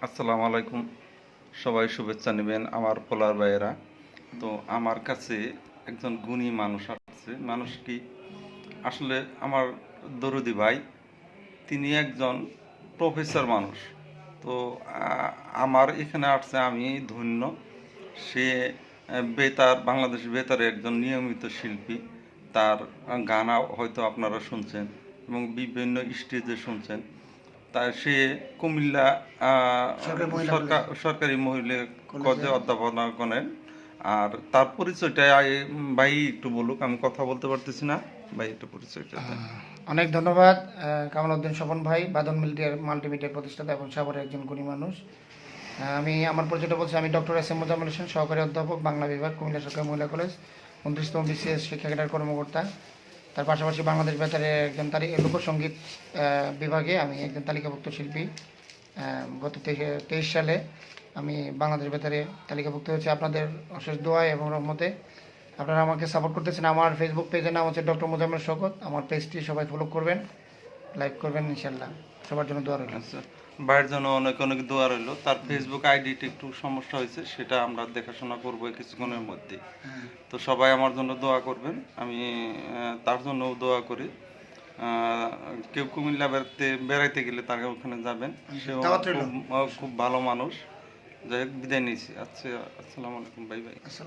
আসসালামু আলাইকুম। সবাই শুভেচ্ছা নেবেন আমার পোলার ভাইয়েরা। তো আমার কাছে একজন গুণী মানুষ আছে। মানুষ কি আসলে আমার দরদি ভাই, তিনি একজন প্রফেসর মানুষ। তো আমার এখানে আসছে, আমি ধন্য। সে বেতার, বাংলাদেশ বেতারে একজন নিয়মিত শিল্পী। তার গান হয়তো আপনারা শুনছেন এবং বিভিন্ন স্টেজে শুনছেন। তাই সে কুমিল্লা সরকারি মহিলা কলেজ সরকারি মহিলা কলেজে কলেজে অধ্যাপনা করেন। আর তার পরিচয়টা ভাই একটু বলুক, আমি কথা বলতে পারতেছি না। ভাই একটু পরিচয়টা দেন। অনেক ধন্যবাদ। কামাল উদ্দিন স্বপন ভাই, বাদন মাল্টিমিডিয়ার প্রতিষ্ঠাতা এবং সাভারের একজন গুণী মানুষ। আমি আমার পরিচয়টা বলছি, আমি doctor S M Mozammel Hossain, সহকারী অধ্যাপক, বাংলা বিভাগ, কুমিল্লা সরকারি মহিলা কলেজ, 29তম বিসিএস শিক্ষা ক্যাডার কর্মকর্তা। তার পাশাপাশি বাংলাদেশ বেতারের একজন লোকসঙ্গীত বিভাগে আমি একজন তালিকাভুক্ত শিল্পী। গত 23 সালে আমি বাংলাদেশ বেতারে তালিকাভুক্ত হয়েছি আপনাদের অশেষ দোয়ায় এবং রহমতে। আপনারা আমাকে সাপোর্ট করতেছেন। আমার ফেসবুক পেজের নাম হচ্ছে ডক্টর মোজাম্মেল শওকত। আমার পেজটি সবাই ফলো করবেন, লাইক করবেন, ইনশাল্লাহ। সবার জন্য দোয়া রইল। আচ্ছা, ভাইয়ের জন্য অনেক অনেক দোয়া রইল। তার ফেসবুক আইডিটা একটু সমস্যা হয়েছে, সেটা আমরা দেখাশোনা করবো কিছুক্ষণের মধ্যে। তো সবাই আমার জন্য দোয়া করবেন, আমি তার জন্যও দোয়া করি। কেউ কুমিল্লা বেড়াইতে গেলে তাকে ওখানে যাবেন। সেও দাওয়াত রইল। খুব ভালো মানুষ। যাই হোক, বিদায় নিয়েছি। আচ্ছা, আসসালামু আলাইকুম, বাই বাই। আসসালাম।